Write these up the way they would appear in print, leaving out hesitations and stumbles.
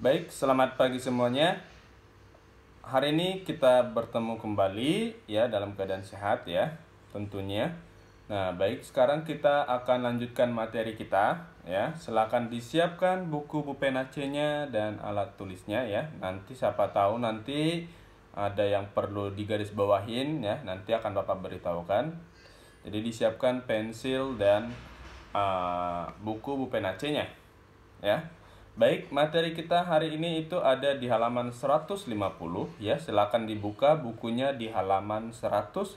Baik, selamat pagi semuanya. Hari ini kita bertemu kembali ya dalam keadaan sehat ya, tentunya. Nah, baik, sekarang kita akan lanjutkan materi kita ya. Silakan disiapkan buku pulpen AC-nya dan alat tulisnya ya. Nanti siapa tahu nanti ada yang perlu digarisbawahin ya, nanti akan Bapak beritahukan. Jadi disiapkan pensil dan buku pulpen AC-nya ya. Baik, materi kita hari ini itu ada di halaman 150 ya. Silakan dibuka bukunya di halaman 150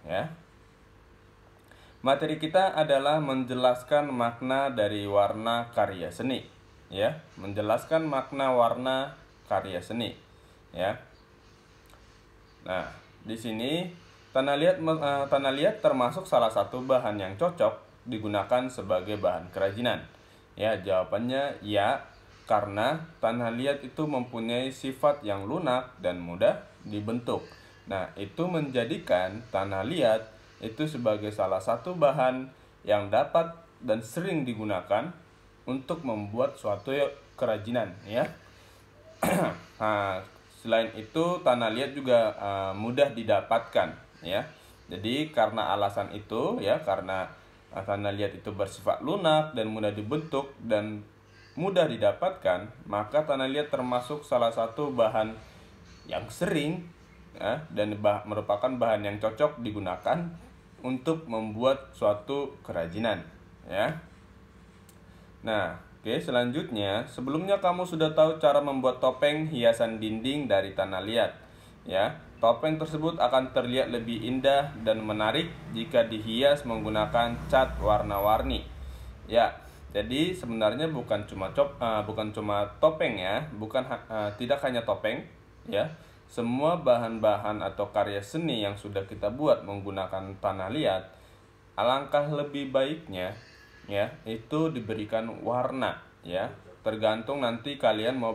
ya. Materi kita adalah menjelaskan makna dari warna karya seni ya. Menjelaskan makna warna karya seni ya. Nah, di sini tanah liat termasuk salah satu bahan yang cocok digunakan sebagai bahan kerajinan. Ya, jawabannya ya, karena tanah liat itu mempunyai sifat yang lunak dan mudah dibentuk. Nah, itu menjadikan tanah liat itu sebagai salah satu bahan yang dapat dan sering digunakan untuk membuat suatu kerajinan ya. Nah, selain itu tanah liat juga mudah didapatkan ya. Jadi karena alasan itu ya, karena tanah liat itu bersifat lunak dan mudah dibentuk dan mudah didapatkan, maka tanah liat termasuk salah satu bahan yang sering ya, dan merupakan bahan yang cocok digunakan untuk membuat suatu kerajinan ya. Nah, oke, selanjutnya, sebelumnya kamu sudah tahu cara membuat topeng hiasan dinding dari tanah liat ya. Topeng tersebut akan terlihat lebih indah dan menarik jika dihias menggunakan cat warna-warni. Ya, jadi sebenarnya bukan cuma topeng ya, tidak hanya topeng ya. Semua bahan-bahan atau karya seni yang sudah kita buat menggunakan tanah liat, alangkah lebih baiknya ya itu diberikan warna ya. Tergantung nanti kalian mau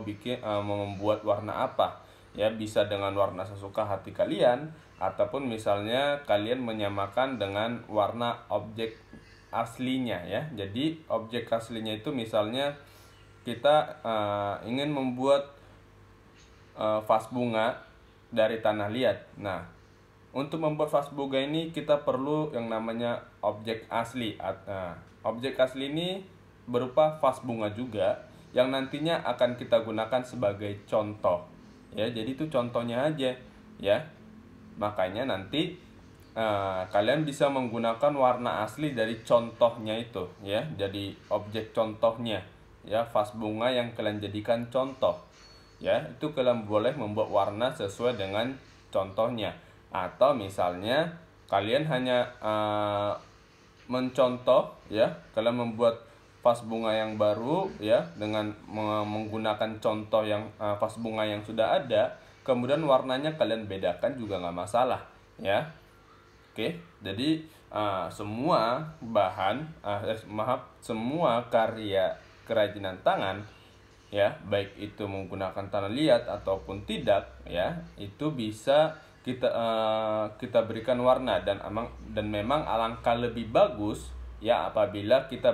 membuat warna apa. Ya, bisa dengan warna sesuka hati kalian, ataupun misalnya kalian menyamakan dengan warna objek aslinya ya. Jadi objek aslinya itu misalnya kita ingin membuat vas bunga dari tanah liat. Nah, untuk membuat vas bunga ini kita perlu yang namanya objek asli. Objek asli ini berupa vas bunga juga yang nantinya akan kita gunakan sebagai contoh. Ya, jadi itu contohnya aja ya. Makanya nanti kalian bisa menggunakan warna asli dari contohnya itu ya. Jadi objek contohnya ya, vas bunga yang kalian jadikan contoh ya, itu kalian boleh membuat warna sesuai dengan contohnya. Atau misalnya kalian hanya mencontoh ya, kalian membuat vas bunga yang baru ya dengan menggunakan contoh yang vas bunga yang sudah ada, kemudian warnanya kalian bedakan juga nggak masalah ya. Oke, jadi semua semua karya kerajinan tangan ya, baik itu menggunakan tanah liat ataupun tidak ya, itu bisa kita berikan warna dan memang alangkah lebih bagus ya apabila kita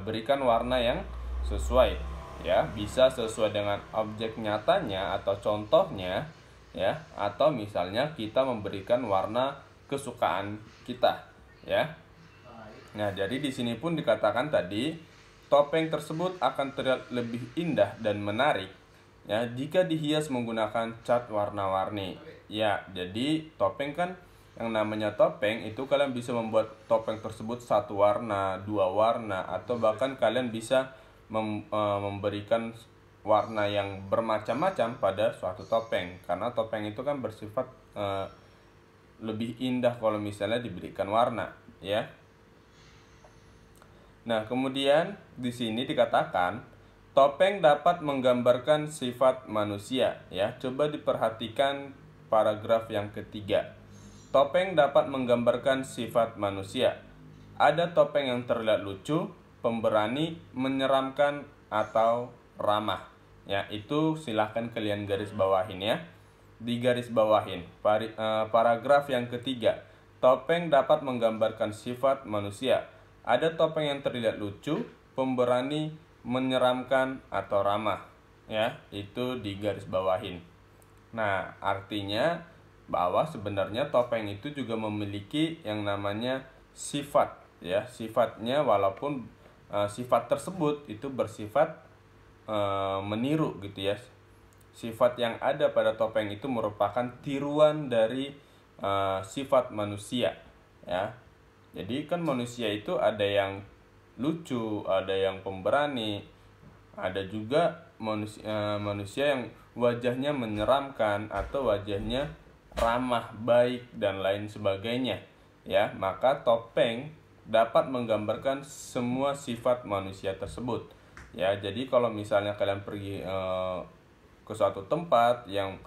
berikan warna yang sesuai ya, bisa sesuai dengan objek nyatanya atau contohnya ya, atau misalnya kita memberikan warna kesukaan kita ya. Nah, jadi di sini pun dikatakan tadi topeng tersebut akan terlihat lebih indah dan menarik ya jika dihias menggunakan cat warna-warni. Ya, jadi topeng kan, yang namanya topeng itu kalian bisa membuat topeng tersebut satu warna, dua warna, atau bahkan kalian bisa memberikan warna yang bermacam-macam pada suatu topeng. Karena topeng itu kan bersifat lebih indah kalau misalnya diberikan warna ya. Nah, kemudian di sini dikatakan topeng dapat menggambarkan sifat manusia ya. Coba diperhatikan paragraf yang ketiga. Topeng dapat menggambarkan sifat manusia. Ada topeng yang terlihat lucu, pemberani, menyeramkan, atau ramah. Ya, itu silahkan kalian garis bawahin ya. Digaris bawahin. Paragraf yang ketiga. Topeng dapat menggambarkan sifat manusia. Ada topeng yang terlihat lucu, pemberani, menyeramkan atau ramah, ya, itu digaris bawahin. Nah, artinya bahwa sebenarnya topeng itu juga memiliki yang namanya sifat, ya. Sifatnya walaupun sifat tersebut itu bersifat meniru gitu ya. Sifat yang ada pada topeng itu merupakan tiruan dari sifat manusia, ya. Jadi kan manusia itu ada yang lucu, ada yang pemberani, ada juga manusia yang wajahnya menyeramkan atau wajahnya ramah, baik dan lain sebagainya, ya. Maka topeng dapat menggambarkan semua sifat manusia tersebut, ya. Jadi kalau misalnya kalian pergi ke suatu tempat yang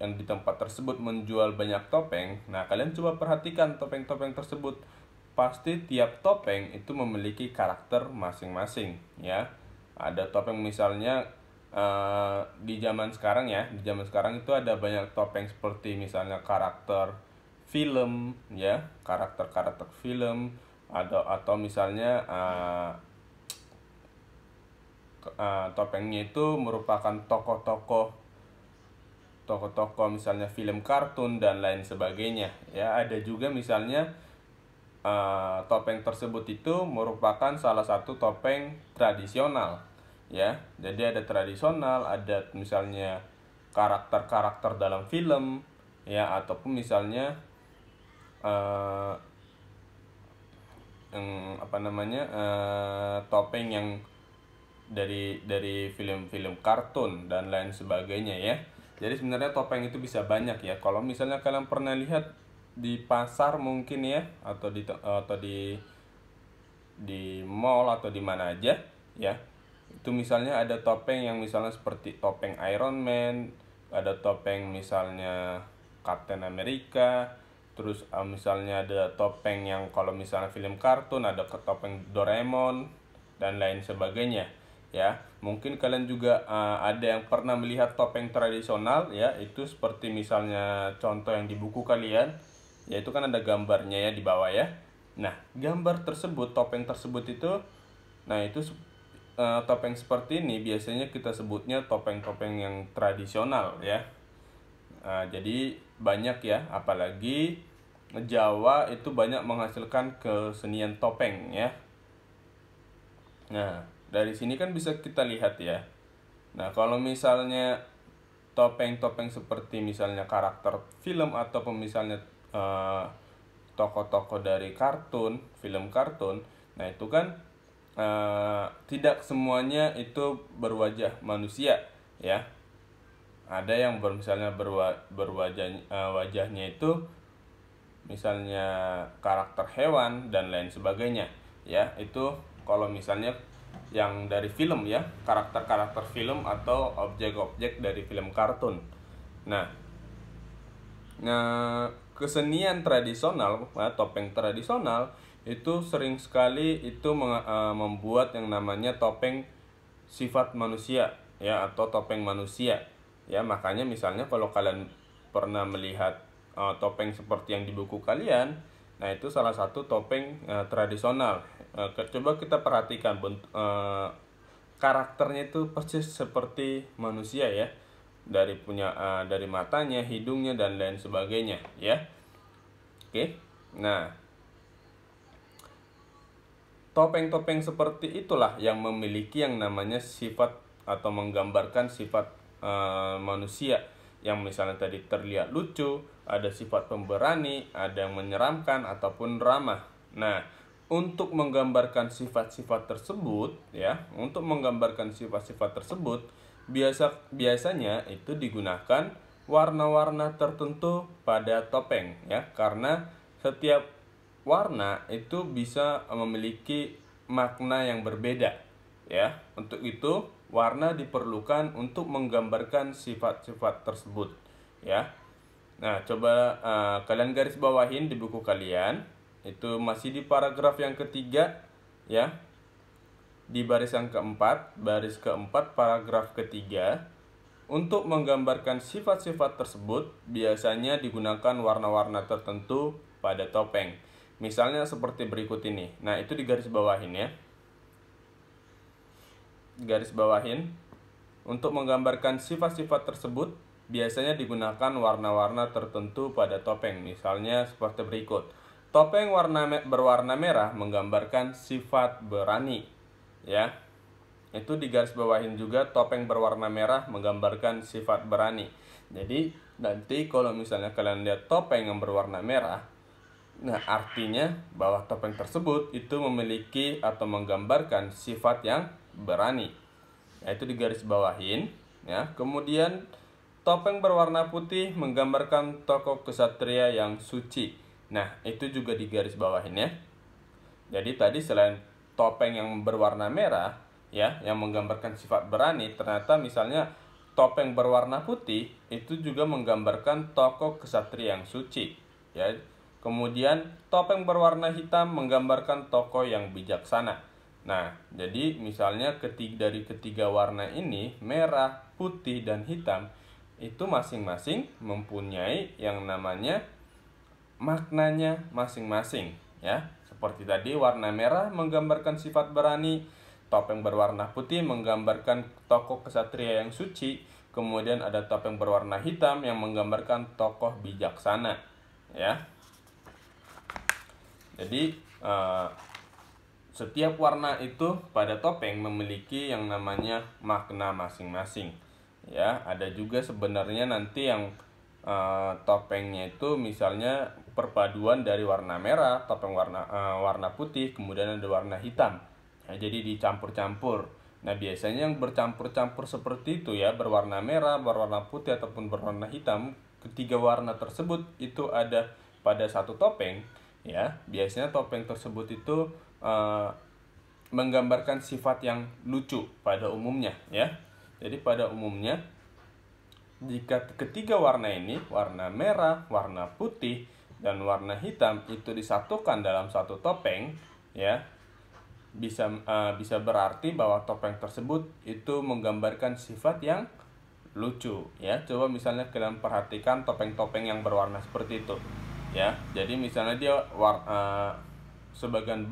di tempat tersebut menjual banyak topeng, nah kalian coba perhatikan topeng-topeng tersebut. Pasti tiap topeng itu memiliki karakter masing-masing, ya. Ada topeng misalnya di zaman sekarang, ya, di zaman sekarang itu ada banyak topeng seperti misalnya karakter film, ya, karakter film, atau misalnya topengnya itu merupakan tokoh-tokoh misalnya film kartun dan lain sebagainya, ya. Ada juga misalnya topeng tersebut itu merupakan salah satu topeng tradisional, ya. Jadi ada tradisional, ada misalnya karakter-karakter dalam film, ya, ataupun misalnya topeng yang dari film-film kartun dan lain sebagainya, ya. Jadi sebenarnya topeng itu bisa banyak, ya. Kalau misalnya kalian pernah lihat di pasar mungkin, ya, atau di mall atau di mana aja, ya. Itu misalnya ada topeng yang misalnya seperti topeng Iron Man, ada topeng misalnya Captain America, terus misalnya ada topeng yang kalau misalnya film kartun ada topeng Doraemon dan lain sebagainya, ya. Mungkin kalian juga ada yang pernah melihat topeng tradisional, ya, itu seperti misalnya contoh yang di buku kalian, ya, itu kan ada gambarnya, ya, di bawah, ya. Nah, gambar tersebut, topeng tersebut itu, nah itu topeng seperti ini biasanya kita sebutnya topeng-topeng yang tradisional, ya. Jadi banyak, ya, apalagi Jawa itu banyak menghasilkan kesenian topeng, ya. Nah, dari sini kan bisa kita lihat, ya. Nah, kalau misalnya topeng-topeng seperti misalnya karakter film ataupun misalnya tokoh-tokoh dari kartun, film kartun, nah itu kan tidak semuanya itu berwajah manusia, ya. Ada yang misalnya wajahnya itu misalnya karakter hewan dan lain sebagainya, ya. Itu kalau misalnya yang dari film, ya, karakter-karakter film atau objek-objek dari film kartun. Nah, kesenian tradisional, topeng tradisional itu sering sekali itu membuat yang namanya topeng sifat manusia, ya, atau topeng manusia, ya. Makanya misalnya kalau kalian pernah melihat topeng seperti yang di buku kalian, nah itu salah satu topeng tradisional. Coba kita perhatikan karakternya itu persis seperti manusia, ya, dari matanya, hidungnya dan lain sebagainya, ya. Oke. Nah, topeng-topeng seperti itulah yang memiliki yang namanya sifat atau menggambarkan sifat manusia, yang misalnya tadi terlihat lucu, ada sifat pemberani, ada yang menyeramkan ataupun ramah. Nah, untuk menggambarkan sifat-sifat tersebut, ya, biasanya itu digunakan warna-warna tertentu pada topeng, ya, karena setiap warna itu bisa memiliki makna yang berbeda, ya. Untuk itu warna diperlukan untuk menggambarkan sifat-sifat tersebut, ya. Nah, coba kalian garis bawahin di buku kalian, itu masih di paragraf yang ketiga, ya, di baris yang keempat, paragraf ketiga. Untuk menggambarkan sifat-sifat tersebut biasanya digunakan warna-warna tertentu pada topeng. Misalnya seperti berikut ini. Nah, itu di garis bawahin, ya. garis bawahin. Untuk menggambarkan sifat-sifat tersebut, biasanya digunakan warna-warna tertentu pada topeng. Misalnya seperti berikut. Topeng berwarna merah menggambarkan sifat berani. Ya, itu digaris bawahin juga, topeng berwarna merah menggambarkan sifat berani. Jadi nanti kalau misalnya kalian lihat topeng yang berwarna merah, nah artinya bahwa topeng tersebut itu memiliki atau menggambarkan sifat yang berani. Itu digaris bawahin ya. Kemudian topeng berwarna putih menggambarkan tokoh kesatria yang suci. Nah, itu juga digaris bawahin ya. Jadi tadi selain topeng yang berwarna merah ya, yang menggambarkan sifat berani, ternyata misalnya topeng berwarna putih itu juga menggambarkan tokoh kesatria yang suci ya. Kemudian topeng berwarna hitam menggambarkan tokoh yang bijaksana. Nah, jadi misalnya dari ketiga warna ini, merah, putih, dan hitam, itu masing-masing mempunyai yang namanya maknanya masing-masing ya. Seperti tadi, warna merah menggambarkan sifat berani, topeng berwarna putih menggambarkan tokoh kesatria yang suci, kemudian ada topeng berwarna hitam yang menggambarkan tokoh bijaksana ya. Jadi setiap warna itu pada topeng memiliki yang namanya makna masing-masing ya. Ada juga sebenarnya nanti yang topengnya itu misalnya perpaduan dari warna merah, topeng warna putih, kemudian ada warna hitam ya, jadi dicampur-campur. Nah, biasanya yang bercampur-campur seperti itu ya, berwarna merah, berwarna putih, ataupun berwarna hitam, ketiga warna tersebut itu ada pada satu topeng ya. Biasanya topeng tersebut itu menggambarkan sifat yang lucu pada umumnya ya. Jadi pada umumnya jika ketiga warna ini, warna merah, warna putih, dan warna hitam itu disatukan dalam satu topeng ya, bisa berarti bahwa topeng tersebut itu menggambarkan sifat yang lucu ya. Coba misalnya kalian perhatikan topeng-topeng yang berwarna seperti itu ya. Jadi misalnya dia sebagian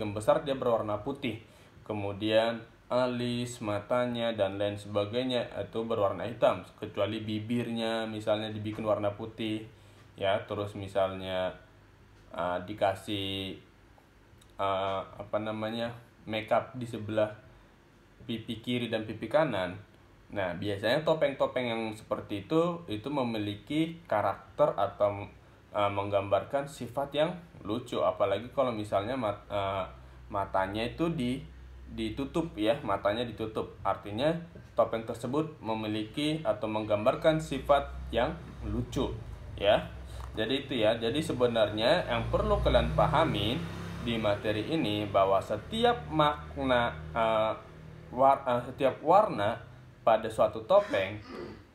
besar dia berwarna putih, kemudian alis, matanya, dan lain sebagainya itu berwarna hitam, kecuali bibirnya misalnya dibikin warna putih ya. Terus misalnya dikasih makeup di sebelah pipi kiri dan pipi kanan. Nah, biasanya topeng-topeng yang seperti itu memiliki karakter atau menggambarkan sifat yang lucu. Apalagi kalau misalnya matanya itu ditutup ya, matanya ditutup, artinya topeng tersebut memiliki atau menggambarkan sifat yang lucu ya. Jadi itu ya. Jadi sebenarnya yang perlu kalian pahami di materi ini bahwa setiap makna setiap warna pada suatu topeng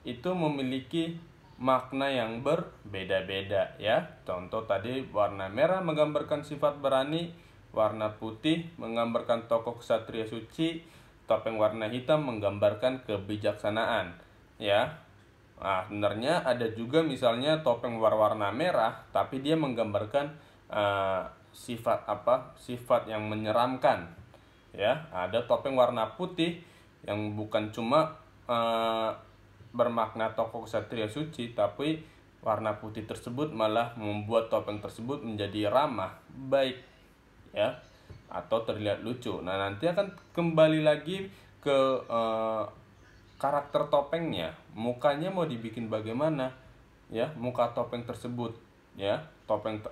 itu memiliki makna yang berbeda-beda ya. Contoh tadi, warna merah menggambarkan sifat berani, warna putih menggambarkan tokoh ksatria suci, topeng warna hitam menggambarkan kebijaksanaan ya. Nah, sebenarnya ada juga misalnya topeng berwarna merah tapi dia menggambarkan sifat yang menyeramkan ya. Ada topeng warna putih yang bukan cuma bermakna tokoh ksatria suci, tapi warna putih tersebut malah membuat topeng tersebut menjadi ramah, baik ya, atau terlihat lucu. Nah, nanti akan kembali lagi ke karakter topengnya, mukanya mau dibikin bagaimana ya, muka topeng tersebut ya.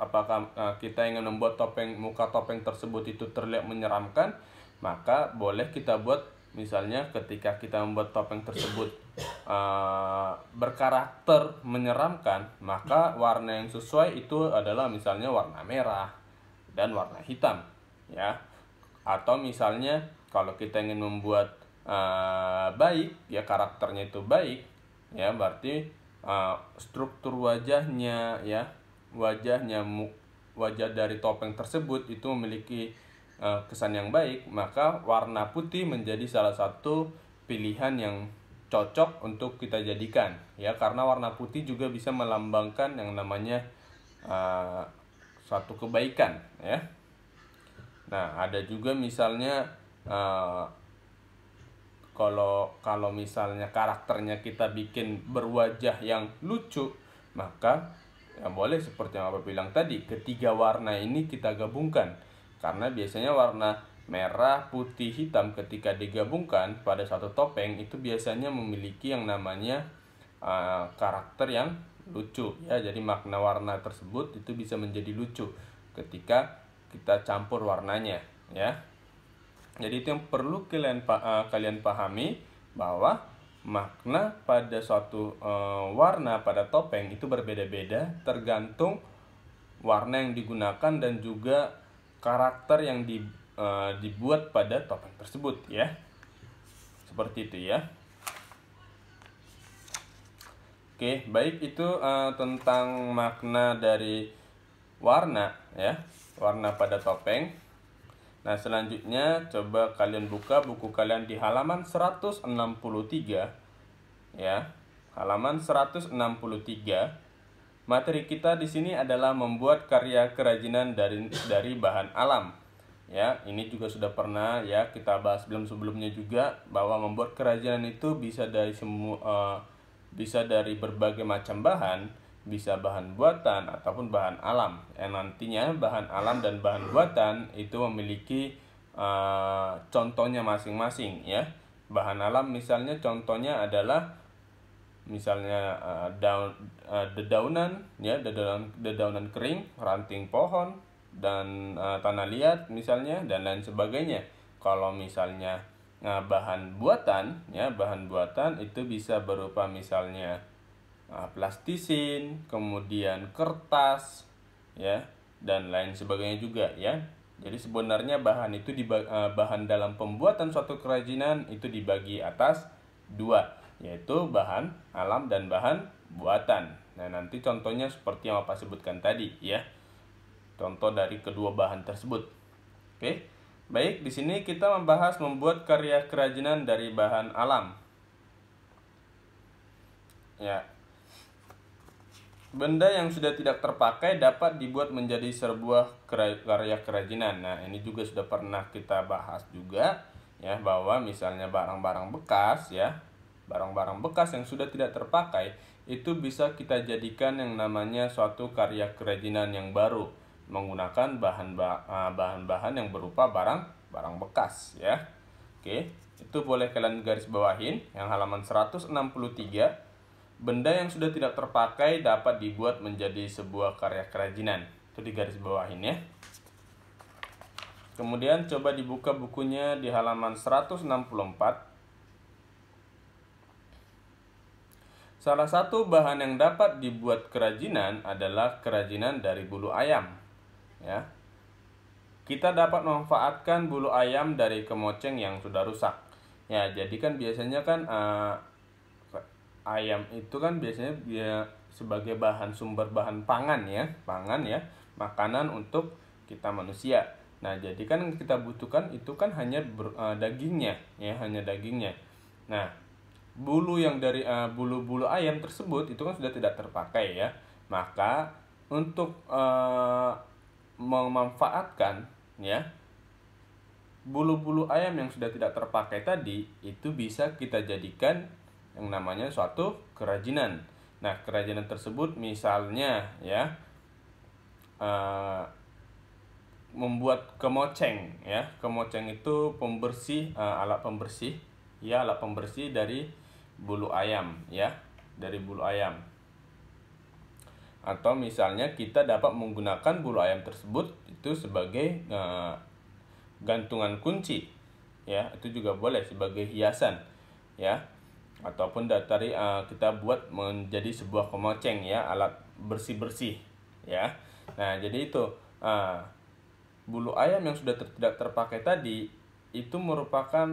Apakah kita ingin membuat muka topeng tersebut itu terlihat menyeramkan, maka boleh kita buat. Misalnya ketika kita membuat topeng tersebut berkarakter menyeramkan, maka warna yang sesuai itu adalah misalnya warna merah dan warna hitam ya. Atau misalnya kalau kita ingin membuat baik ya, karakternya itu baik ya, berarti struktur wajahnya ya, wajah dari topeng tersebut itu memiliki kesan yang baik, maka warna putih menjadi salah satu pilihan yang cocok untuk kita jadikan ya. Karena warna putih juga bisa melambangkan yang namanya suatu kebaikan ya. Nah, ada juga misalnya kalau misalnya karakternya kita bikin berwajah yang lucu, maka ya boleh seperti yang Bapak bilang tadi, ketiga warna ini kita gabungkan. Karena biasanya warna merah, putih, hitam ketika digabungkan pada satu topeng itu biasanya memiliki yang namanya karakter yang lucu ya. Jadi makna warna tersebut itu bisa menjadi lucu ketika kita campur warnanya ya. Jadi itu yang perlu kalian pahami, bahwa makna pada suatu warna pada topeng itu berbeda-beda tergantung warna yang digunakan dan juga karakter yang dibuat pada topeng tersebut ya. Seperti itu ya. Oke, baik, itu tentang makna dari warna ya, warna pada topeng. Nah, selanjutnya coba kalian buka buku kalian di halaman 163 ya. Halaman 163. Materi kita di sini adalah membuat karya kerajinan dari bahan alam. Ya, ini juga sudah pernah ya kita bahas sebelumnya juga, bahwa membuat kerajinan itu bisa dari berbagai macam bahan, bisa bahan buatan ataupun bahan alam. Yang nantinya bahan alam dan bahan buatan itu memiliki contohnya masing-masing ya. Bahan alam misalnya contohnya adalah misalnya dedaunan ya, dedaunan kering, ranting pohon, dan tanah liat misalnya, dan lain sebagainya. Kalau misalnya bahan buatan ya, bahan buatan itu bisa berupa misalnya plastisin, kemudian kertas ya, dan lain sebagainya juga ya. Jadi sebenarnya bahan itu bahan dalam pembuatan suatu kerajinan itu dibagi atas dua, yaitu bahan alam dan bahan buatan. Nah, nanti contohnya seperti yang Bapak sebutkan tadi ya. Contoh dari kedua bahan tersebut. Oke. Baik, di sini kita membahas membuat karya kerajinan dari bahan alam. Ya. Benda yang sudah tidak terpakai dapat dibuat menjadi sebuah karya kerajinan. Nah, ini juga sudah pernah kita bahas juga ya, bahwa misalnya barang-barang bekas ya, barang-barang bekas yang sudah tidak terpakai itu bisa kita jadikan yang namanya suatu karya kerajinan yang baru menggunakan bahan-bahan yang berupa barang bekas ya. Oke, itu boleh kalian garis bawahin yang halaman 163. Benda yang sudah tidak terpakai dapat dibuat menjadi sebuah karya kerajinan. Itu di garis bawahin ya. Kemudian coba dibuka bukunya di halaman 164. Salah satu bahan yang dapat dibuat kerajinan adalah kerajinan dari bulu ayam. Ya. Kita dapat memanfaatkan bulu ayam dari kemoceng yang sudah rusak. Ya, jadi kan biasanya kan ayam itu kan biasanya dia sebagai sumber bahan pangan ya, makanan untuk kita manusia. Nah, jadi kan kita butuhkan itu kan hanya dagingnya ya, hanya dagingnya. Nah, bulu yang dari bulu-bulu ayam tersebut itu kan sudah tidak terpakai ya. Maka untuk memanfaatkan ya bulu-bulu ayam yang sudah tidak terpakai tadi, itu bisa kita jadikan yang namanya suatu kerajinan. Nah, kerajinan tersebut misalnya ya membuat kemoceng ya. Kemoceng itu pembersih, alat pembersih ya, alat pembersih dari bulu ayam ya, dari bulu ayam. Atau misalnya kita dapat menggunakan bulu ayam tersebut itu sebagai gantungan kunci ya, itu juga boleh sebagai hiasan ya. Ataupun dari kita buat menjadi sebuah kemoceng ya, alat bersih-bersih ya. Nah, jadi itu bulu ayam yang sudah tidak terpakai tadi itu merupakan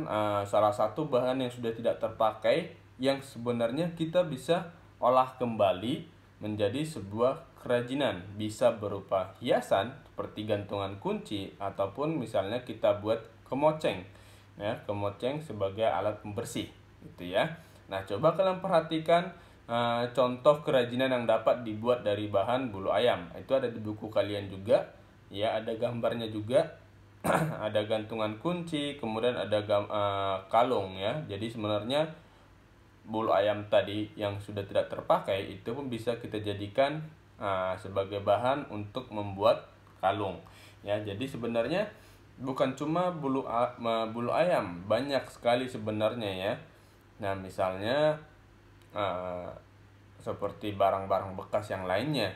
salah satu bahan yang sudah tidak terpakai yang sebenarnya kita bisa olah kembali menjadi sebuah kerajinan. Bisa berupa hiasan seperti gantungan kunci, ataupun misalnya kita buat kemoceng ya, kemoceng sebagai alat pembersih gitu ya. Nah, coba kalian perhatikan contoh kerajinan yang dapat dibuat dari bahan bulu ayam. Itu ada di buku kalian juga ya, ada gambarnya juga. ada gantungan kunci, kemudian ada kalung ya. Jadi sebenarnya bulu ayam tadi yang sudah tidak terpakai itu pun bisa kita jadikan sebagai bahan untuk membuat kalung ya. Jadi sebenarnya bukan cuma bulu ayam, banyak sekali sebenarnya ya. Nah, misalnya seperti barang-barang bekas yang lainnya,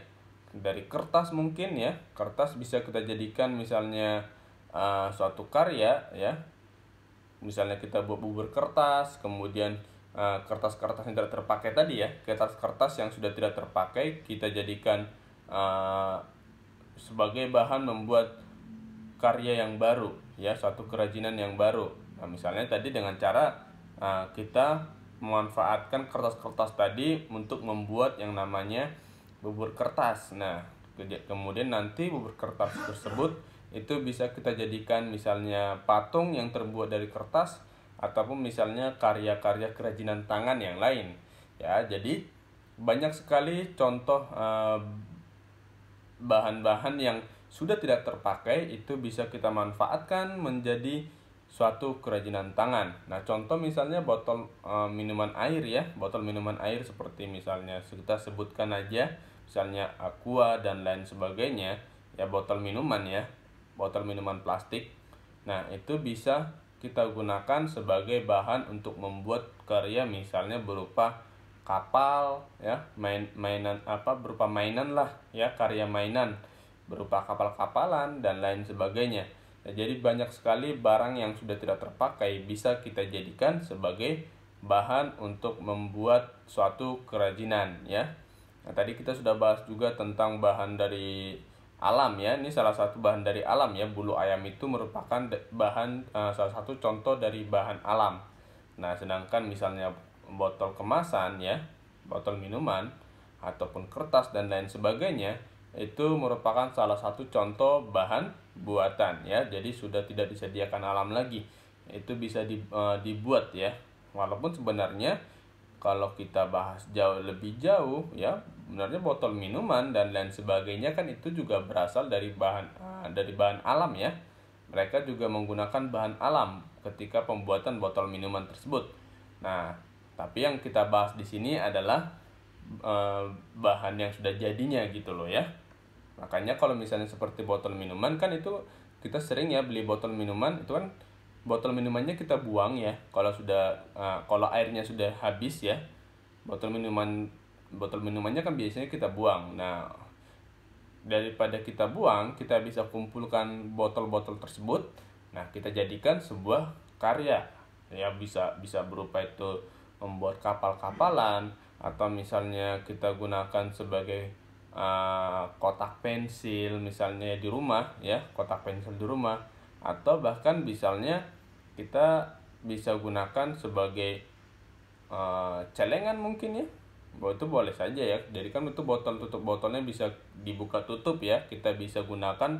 dari kertas mungkin ya, kertas bisa kita jadikan misalnya suatu karya ya. Misalnya kita buat bubur kertas, kemudian kertas-kertas yang tidak terpakai tadi ya, kertas-kertas yang sudah tidak terpakai kita jadikan sebagai bahan membuat karya yang baru ya, suatu kerajinan yang baru. Nah, misalnya tadi dengan cara kita memanfaatkan kertas-kertas tadi untuk membuat yang namanya bubur kertas. Nah, kemudian nanti bubur kertas tersebut itu bisa kita jadikan misalnya patung yang terbuat dari kertas, ataupun misalnya karya-karya kerajinan tangan yang lain ya. Jadi banyak sekali contoh bahan-bahan yang sudah tidak terpakai itu bisa kita manfaatkan menjadi suatu kerajinan tangan. Nah, contoh misalnya botol minuman air ya, botol minuman air seperti misalnya kita sebutkan aja misalnya Aqua dan lain sebagainya ya, botol minuman ya, botol minuman plastik. Nah, itu bisa kita gunakan sebagai bahan untuk membuat karya misalnya berupa kapal ya, mainan berupa mainan lah ya, karya mainan berupa kapal-kapalan dan lain sebagainya. Nah, jadi banyak sekali barang yang sudah tidak terpakai bisa kita jadikan sebagai bahan untuk membuat suatu kerajinan ya. Nah, tadi kita sudah bahas juga tentang bahan dari alam ya. Ini salah satu bahan dari alam ya. Bulu ayam itu merupakan bahan salah satu contoh dari bahan alam. Nah, sedangkan misalnya botol kemasan ya, botol minuman ataupun kertas dan lain sebagainya itu merupakan salah satu contoh bahan buatan ya. Jadi sudah tidak disediakan alam lagi. Itu bisa dibuat ya. Walaupun sebenarnya kalau kita bahas lebih jauh ya, sebenarnya botol minuman dan lain sebagainya kan itu juga berasal dari bahan alam ya. Mereka juga menggunakan bahan alam ketika pembuatan botol minuman tersebut. Nah, tapi yang kita bahas di sini adalah bahan yang sudah jadinya gitu loh ya. Makanya kalau misalnya seperti botol minuman kan itu kita sering ya beli botol minuman, itu kan botol minumannya kita buang ya. Kalau airnya sudah habis ya, botol minumannya kan biasanya kita buang. Nah, daripada kita buang, kita bisa kumpulkan botol-botol tersebut. Nah, kita jadikan sebuah karya ya, bisa berupa itu membuat kapal-kapalan, atau misalnya kita gunakan sebagai kotak pensil misalnya di rumah ya, kotak pensil di rumah, atau bahkan misalnya kita bisa gunakan sebagai celengan mungkin ya. Itu boleh saja ya. Jadi kan itu tutup botolnya bisa dibuka tutup ya. Kita bisa gunakan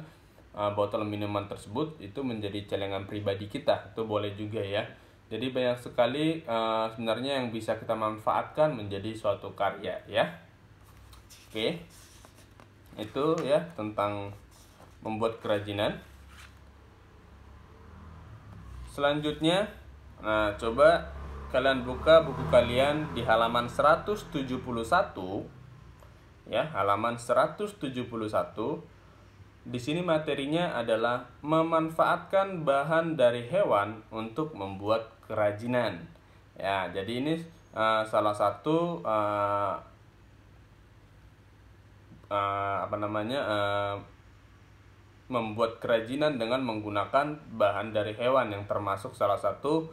botol minuman tersebut itu menjadi celengan pribadi kita. Itu boleh juga ya. Jadi banyak sekali sebenarnya yang bisa kita manfaatkan menjadi suatu karya ya. Oke. Itu ya tentang membuat kerajinan. Selanjutnya, nah coba kalian buka buku kalian di halaman 171 ya, halaman 171. Di sini materinya adalah memanfaatkan bahan dari hewan untuk membuat kerajinan. Ya, jadi ini salah satu membuat kerajinan dengan menggunakan bahan dari hewan, yang termasuk salah satu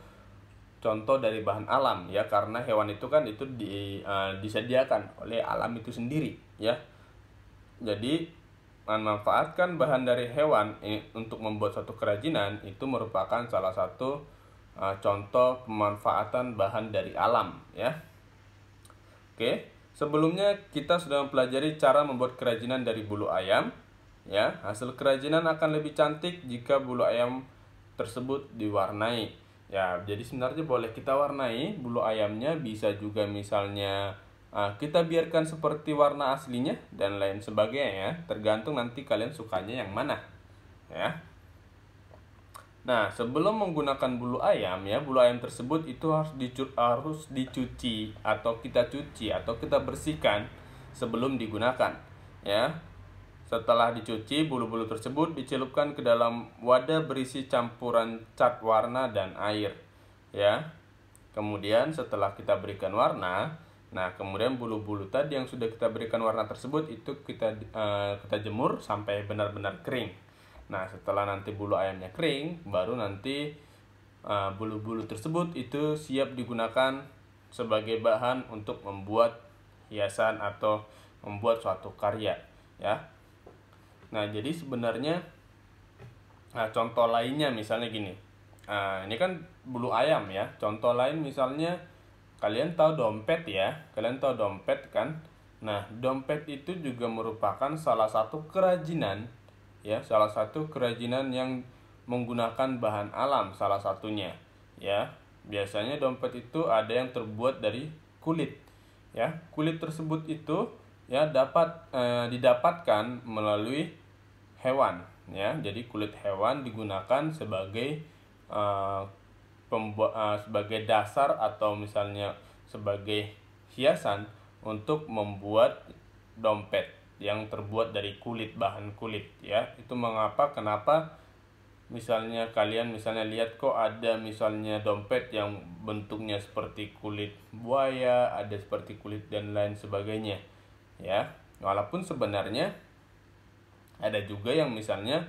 contoh dari bahan alam ya, karena hewan itu kan disediakan oleh alam itu sendiri ya. Jadi memanfaatkan bahan dari hewan untuk membuat suatu kerajinan itu merupakan salah satu contoh pemanfaatan bahan dari alam ya. Oke, sebelumnya kita sudah mempelajari cara membuat kerajinan dari bulu ayam ya. Hasil kerajinan akan lebih cantik jika bulu ayam tersebut diwarnai ya. Jadi sebenarnya boleh kita warnai bulu ayamnya, bisa juga misalnya kita biarkan seperti warna aslinya dan lain sebagainya ya, tergantung nanti kalian sukanya yang mana ya. Nah, sebelum menggunakan bulu ayam ya, bulu ayam tersebut itu harus dicuci atau kita cuci atau kita bersihkan sebelum digunakan ya. Setelah dicuci, bulu-bulu tersebut dicelupkan ke dalam wadah berisi campuran cat warna dan air ya. Kemudian setelah kita berikan warna, nah kemudian bulu-bulu tadi yang sudah kita berikan warna tersebut itu kita jemur sampai benar-benar kering. Nah, setelah nanti bulu ayamnya kering, baru nanti bulu-bulu tersebut itu siap digunakan sebagai bahan untuk membuat hiasan atau membuat suatu karya, ya. Nah, jadi sebenarnya contoh lainnya misalnya gini. Ini kan bulu ayam ya. Contoh lain misalnya kalian tahu dompet ya. Kalian tahu dompet kan? Nah, dompet itu juga merupakan salah satu kerajinan ya, salah satu kerajinan yang menggunakan bahan alam salah satunya ya. Biasanya dompet itu ada yang terbuat dari kulit ya. Kulit tersebut itu ya didapatkan melalui hewan ya. Jadi kulit hewan digunakan sebagai sebagai dasar atau misalnya sebagai hiasan untuk membuat dompet yang terbuat dari bahan kulit ya. Itu kenapa misalnya kalian lihat kok ada misalnya dompet yang bentuknya seperti kulit buaya, ada seperti kulit dan lain sebagainya ya. Walaupun sebenarnya ada juga yang misalnya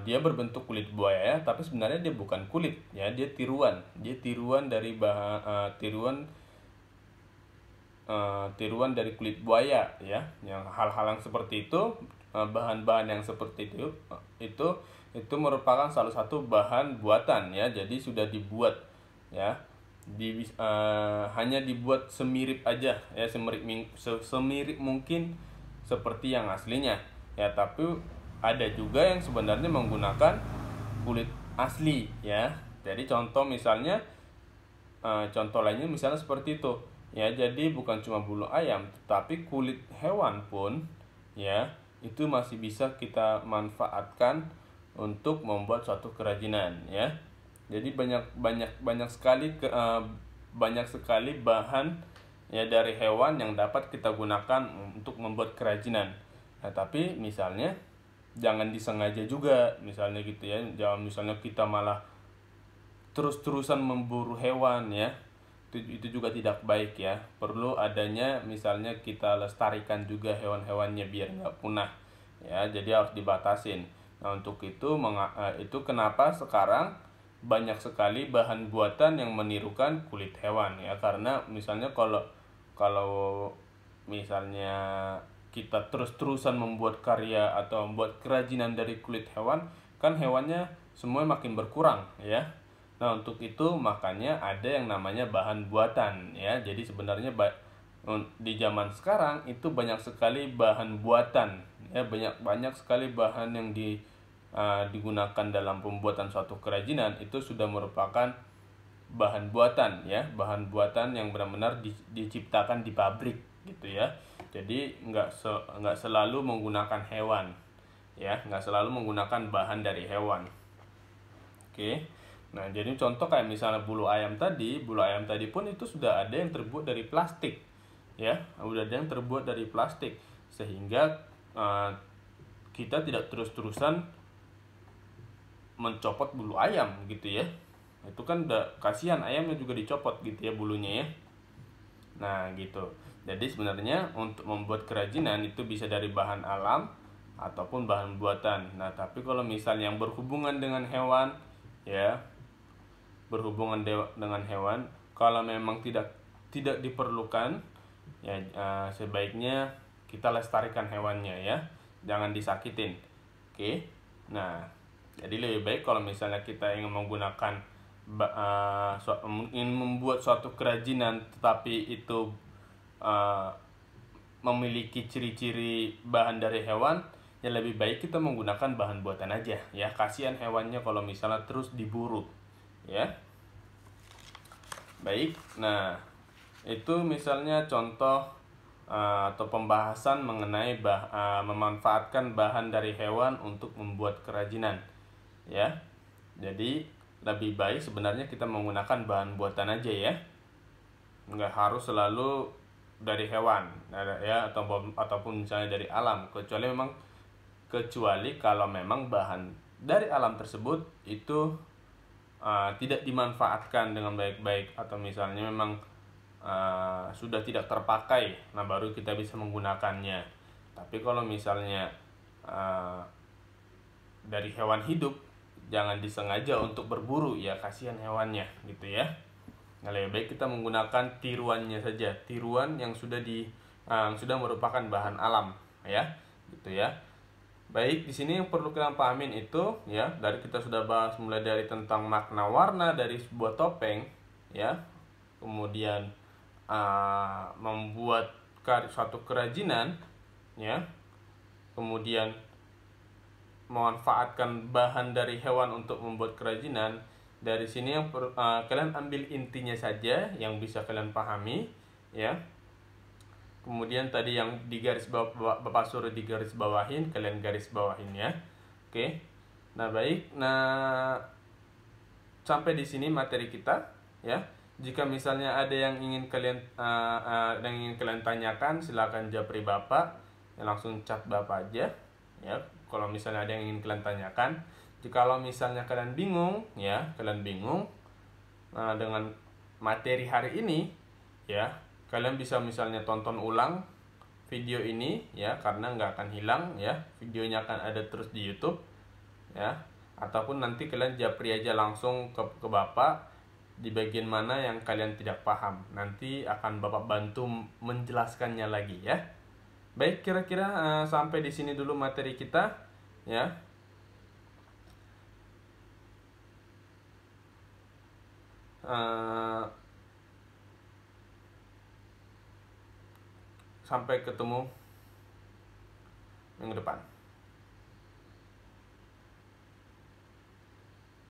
dia berbentuk kulit buaya ya, tapi sebenarnya dia bukan kulit ya, dia tiruan dari tiruan dari kulit buaya ya. Yang hal-hal yang seperti itu, bahan-bahan yang seperti itu merupakan salah satu bahan buatan ya. Jadi sudah dibuat ya, hanya dibuat semirip aja ya, semirip mungkin seperti yang aslinya ya. Tapi ada juga yang sebenarnya menggunakan kulit asli ya. Jadi contoh lainnya misalnya seperti itu ya. Jadi bukan cuma bulu ayam, tetapi kulit hewan pun ya, itu masih bisa kita manfaatkan untuk membuat suatu kerajinan ya. Jadi banyak sekali bahan ya dari hewan yang dapat kita gunakan untuk membuat kerajinan. Nah, tapi misalnya jangan disengaja juga misalnya gitu ya. Jangan misalnya kita malah terus-terusan memburu hewan ya. Itu juga tidak baik ya. Perlu adanya misalnya kita lestarikan juga hewan-hewannya biar nggak punah ya. Jadi harus dibatasin. Nah, untuk itu kenapa sekarang banyak sekali bahan buatan yang menirukan kulit hewan ya. Karena misalnya kalau misalnya kita terus-terusan membuat karya atau membuat kerajinan dari kulit hewan, kan hewannya semua makin berkurang ya. Nah, untuk itu makanya ada yang namanya bahan buatan ya. Jadi sebenarnya di zaman sekarang itu banyak sekali bahan buatan ya, banyak sekali bahan yang digunakan dalam pembuatan suatu kerajinan itu sudah merupakan bahan buatan ya, bahan buatan yang benar-benar diciptakan di pabrik gitu ya. Jadi nggak selalu menggunakan hewan ya, nggak selalu menggunakan bahan dari hewan. Oke. Nah, jadi contoh kayak misalnya bulu ayam tadi pun itu sudah ada yang terbuat dari plastik ya, udah ada yang terbuat dari plastik sehingga kita tidak terus-terusan mencopot bulu ayam gitu ya. Itu kan udah kasihan, ayamnya juga dicopot gitu ya bulunya ya. Nah gitu. Jadi sebenarnya untuk membuat kerajinan itu bisa dari bahan alam ataupun bahan buatan. Nah, tapi kalau misalnya yang berhubungan dengan hewan ya, dengan hewan, kalau memang tidak diperlukan ya, sebaiknya kita lestarikan hewannya ya, jangan disakitin. Oke. Nah, jadi lebih baik kalau misalnya kita ingin menggunakan ingin membuat suatu kerajinan tetapi itu memiliki ciri-ciri bahan dari hewan, ya lebih baik kita menggunakan bahan buatan aja ya. Kasihan hewannya kalau misalnya terus diburu ya. Baik. Nah, itu misalnya contoh atau pembahasan mengenai memanfaatkan bahan dari hewan untuk membuat kerajinan ya. Jadi lebih baik sebenarnya kita menggunakan bahan buatan aja ya, nggak harus selalu dari hewan ya, ataupun misalnya dari alam, kecuali kalau memang bahan dari alam tersebut itu tidak dimanfaatkan dengan baik-baik, atau misalnya memang sudah tidak terpakai, nah baru kita bisa menggunakannya. Tapi kalau misalnya dari hewan hidup, jangan disengaja untuk berburu ya, kasihan hewannya gitu ya. Nah, lebih baik kita menggunakan tiruannya saja, tiruan yang sudah merupakan bahan alam ya, gitu ya. Baik, di sini yang perlu kita pahamin itu ya, dari kita sudah bahas mulai dari tentang makna warna dari sebuah topeng ya, kemudian membuat suatu kerajinan ya, kemudian memanfaatkan bahan dari hewan untuk membuat kerajinan. Dari sini yang kalian ambil intinya saja yang bisa kalian pahami ya. Kemudian tadi yang di garis bawah, Bapak suruh di garis bawahin, kalian garis bawahin ya. Oke. Nah, baik. Nah, sampai di sini materi kita ya. Jika misalnya ada yang ingin kalian tanyakan, silakan japri Bapak. Ya, langsung chat Bapak aja ya. Kalau misalnya ada yang ingin kalian tanyakan, jikalau misalnya kalian bingung dengan materi hari ini ya, kalian bisa misalnya tonton ulang video ini ya, karena nggak akan hilang ya, videonya akan ada terus di YouTube ya, ataupun nanti kalian japri aja langsung ke Bapak di bagian mana yang kalian tidak paham, nanti akan Bapak bantu menjelaskannya lagi ya. Baik, kira-kira sampai di sini dulu materi kita ya. Sampai ketemu minggu depan.